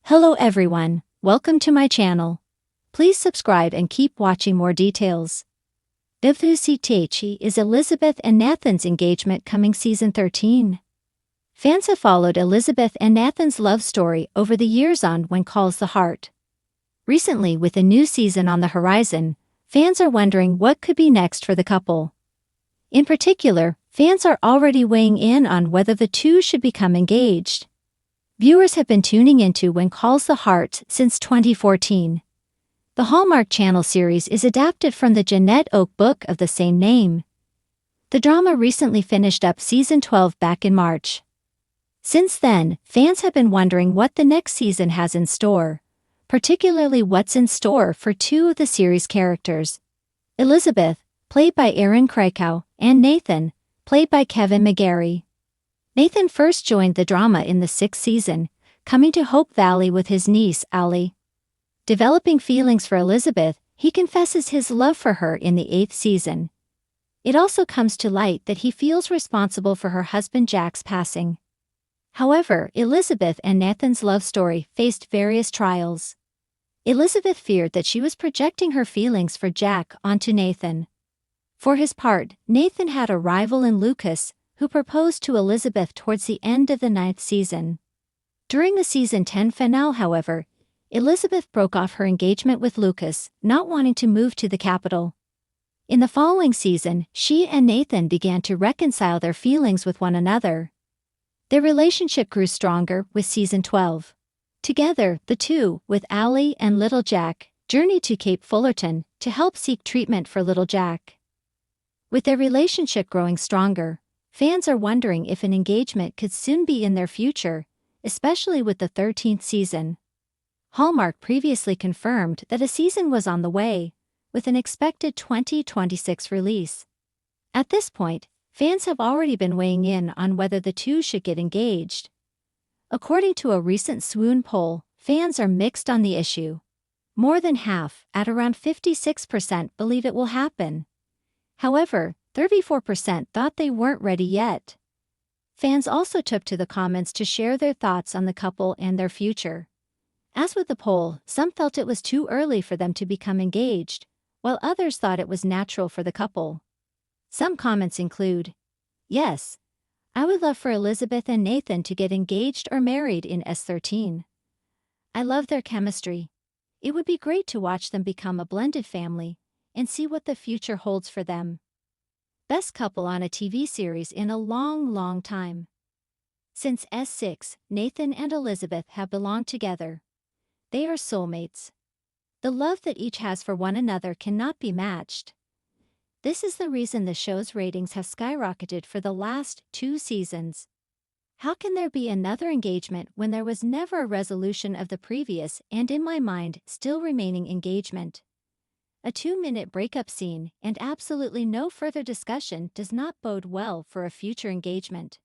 Hello everyone, welcome to my channel. Please subscribe and keep watching more details. WCTH is Elizabeth and Nathan's engagement coming season 13. Fans have followed Elizabeth and Nathan's love story over the years on When Calls the Heart. Recently, with a new season on the horizon, fans are wondering what could be next for the couple. In particular, fans are already weighing in on whether the two should become engaged. Viewers have been tuning into When Calls the Heart since 2014. The Hallmark Channel series is adapted from the Jeanette Oke book of the same name. The drama recently finished up season 12 back in March. Since then, fans have been wondering what the next season has in store, particularly what's in store for two of the series' characters. Elizabeth, played by Erin Krakow, and Nathan, played by Kevin McGarry. Nathan first joined the drama in the 6th season, coming to Hope Valley with his niece, Allie. Developing feelings for Elizabeth, he confesses his love for her in the 8th season. It also comes to light that he feels responsible for her husband Jack's passing. However, Elizabeth and Nathan's love story faced various trials. Elizabeth feared that she was projecting her feelings for Jack onto Nathan. For his part, Nathan had a rival in Lucas, who proposed to Elizabeth towards the end of the 9th season. During the season 10 finale, however, Elizabeth broke off her engagement with Lucas, not wanting to move to the capital. In the following season, she and Nathan began to reconcile their feelings with one another. Their relationship grew stronger with season 12. Together, the two, with Allie and little Jack, journeyed to Cape Fullerton to help seek treatment for little Jack. With their relationship growing stronger, fans are wondering if an engagement could soon be in their future, especially with the 13th season. Hallmark previously confirmed that a season was on the way, with an expected 2026 release. At this point, fans have already been weighing in on whether the two should get engaged. According to a recent Swoon poll, fans are mixed on the issue. More than half, at around 56%, believe it will happen. However, 34% thought they weren't ready yet. Fans also took to the comments to share their thoughts on the couple and their future. As with the poll, some felt it was too early for them to become engaged, while others thought it was natural for the couple. Some comments include, "Yes, I would love for Elizabeth and Nathan to get engaged or married in S13. I love their chemistry. It would be great to watch them become a blended family and see what the future holds for them. Best couple on a TV series in a long time. Since S6, Nathan and Elizabeth have belonged together. They are soulmates. The love that each has for one another cannot be matched. This is the reason the show's ratings have skyrocketed for the last 2 seasons. How can there be another engagement when there was never a resolution of the previous and, in my mind, still remaining engagement? A 2-minute breakup scene and absolutely no further discussion does not bode well for a future engagement.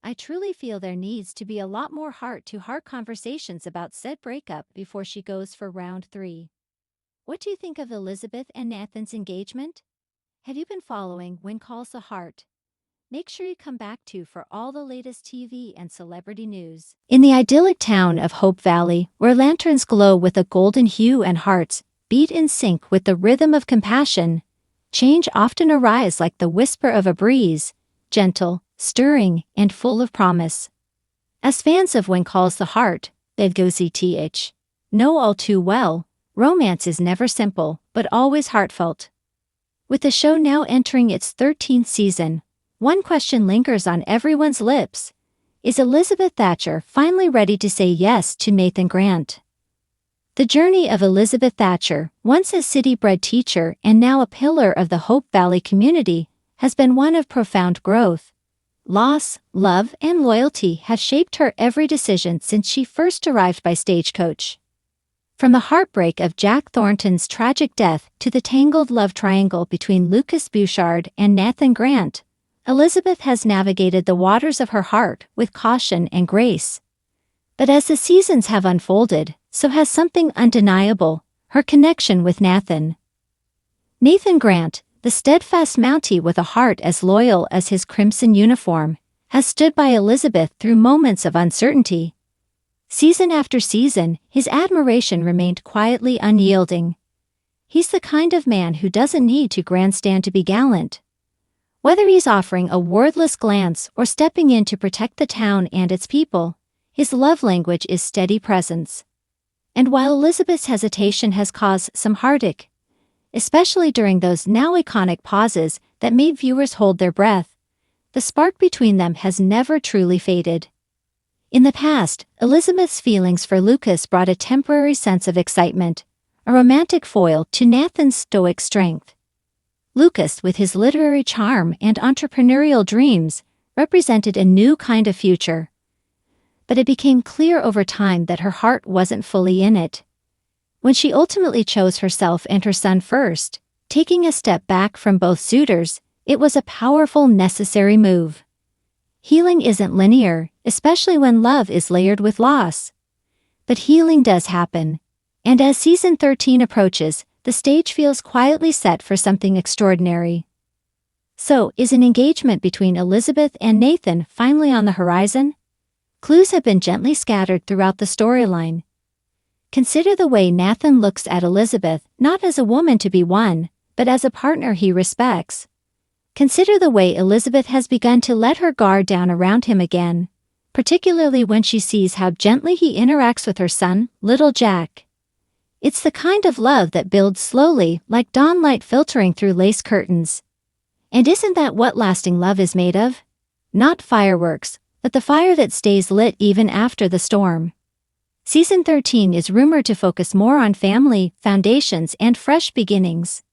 I truly feel there needs to be a lot more heart-to-heart conversations about said breakup before she goes for round 3. What do you think of Elizabeth and Nathan's engagement? Have you been following When Calls the Heart? Make sure you come back to for all the latest TV and celebrity news. In the idyllic town of Hope Valley, where lanterns glow with a golden hue and hearts beat in sync with the rhythm of compassion, change often arrives like the whisper of a breeze, gentle, stirring, and full of promise. As fans of When Calls the Heart, WCTH, know all too well, romance is never simple, but always heartfelt. With the show now entering its 13th season, one question lingers on everyone's lips. Is Elizabeth Thatcher finally ready to say yes to Nathan Grant? The journey of Elizabeth Thatcher, once a city-bred teacher and now a pillar of the Hope Valley community, has been one of profound growth. Loss, love, and loyalty have shaped her every decision since she first arrived by stagecoach. From the heartbreak of Jack Thornton's tragic death to the tangled love triangle between Lucas Bouchard and Nathan Grant, Elizabeth has navigated the waters of her heart with caution and grace. But as the seasons have unfolded, so has something undeniable, her connection with Nathan. Nathan Grant, the steadfast Mountie with a heart as loyal as his crimson uniform, has stood by Elizabeth through moments of uncertainty. Season after season, his admiration remained quietly unyielding. He's the kind of man who doesn't need to grandstand to be gallant. Whether he's offering a wordless glance or stepping in to protect the town and its people, his love language is steady presence. And while Elizabeth's hesitation has caused some heartache, especially during those now iconic pauses that made viewers hold their breath, the spark between them has never truly faded. In the past, Elizabeth's feelings for Lucas brought a temporary sense of excitement, a romantic foil to Nathan's stoic strength. Lucas, with his literary charm and entrepreneurial dreams, represented a new kind of future. But it became clear over time that her heart wasn't fully in it. When she ultimately chose herself and her son first, taking a step back from both suitors, it was a powerful, necessary move. Healing isn't linear, especially when love is layered with loss. But healing does happen. And as season 13 approaches, the stage feels quietly set for something extraordinary. So, is an engagement between Elizabeth and Nathan finally on the horizon? Clues have been gently scattered throughout the storyline. Consider the way Nathan looks at Elizabeth, not as a woman to be won, but as a partner he respects. Consider the way Elizabeth has begun to let her guard down around him again, particularly when she sees how gently he interacts with her son, little Jack. It's the kind of love that builds slowly, like dawn light filtering through lace curtains. And isn't that what lasting love is made of? Not fireworks, but the fire that stays lit even after the storm. Season 13 is rumored to focus more on family, foundations, and fresh beginnings.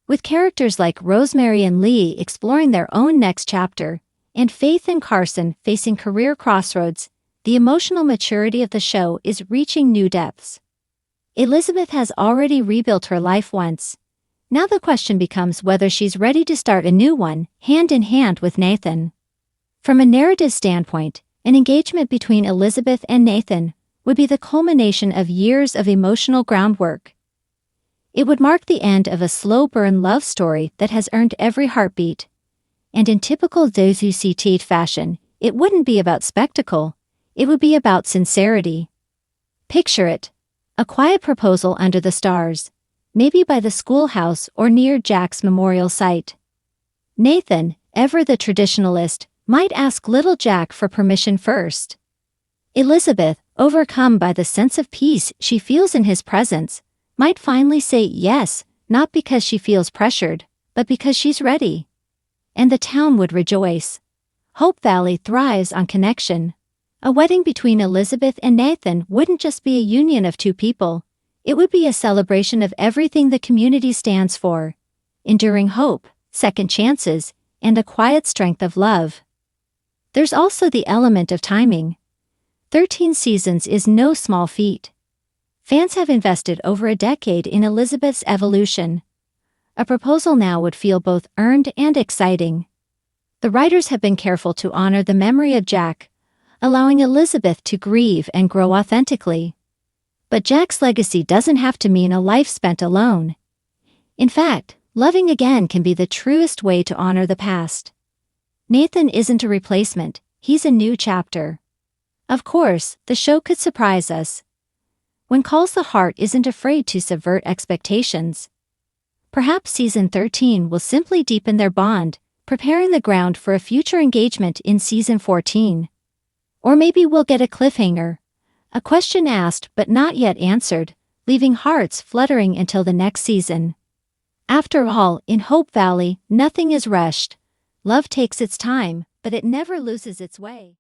With characters like Rosemary and Lee exploring their own next chapter, and Faith and Carson facing career crossroads, the emotional maturity of the show is reaching new depths. Elizabeth has already rebuilt her life once. Now the question becomes whether she's ready to start a new one, hand in hand with Nathan. From a narrative standpoint, an engagement between Elizabeth and Nathan would be the culmination of years of emotional groundwork. It would mark the end of a slow-burn love story that has earned every heartbeat. And in typical WCTH fashion, it wouldn't be about spectacle, it would be about sincerity. Picture it. A quiet proposal under the stars, maybe by the schoolhouse or near Jack's memorial site. Nathan, ever the traditionalist, might ask little Jack for permission first. Elizabeth, overcome by the sense of peace she feels in his presence, might finally say yes, not because she feels pressured, but because she's ready. And the town would rejoice. Hope Valley thrives on connection. A wedding between Elizabeth and Nathan wouldn't just be a union of two people, it would be a celebration of everything the community stands for: enduring hope, second chances, and a quiet strength of love. There's also the element of timing. 13 seasons is no small feat. Fans have invested over a decade in Elizabeth's evolution. A proposal now would feel both earned and exciting. The writers have been careful to honor the memory of Jack, allowing Elizabeth to grieve and grow authentically. But Jack's legacy doesn't have to mean a life spent alone. In fact, loving again can be the truest way to honor the past. Nathan isn't a replacement, he's a new chapter. Of course, the show could surprise us. When Calls the Heart isn't afraid to subvert expectations. Perhaps season 13 will simply deepen their bond, preparing the ground for a future engagement in season 14. Or maybe we'll get a cliffhanger, a question asked but not yet answered, leaving hearts fluttering until the next season. After all, in Hope Valley, nothing is rushed. Love takes its time, but it never loses its way.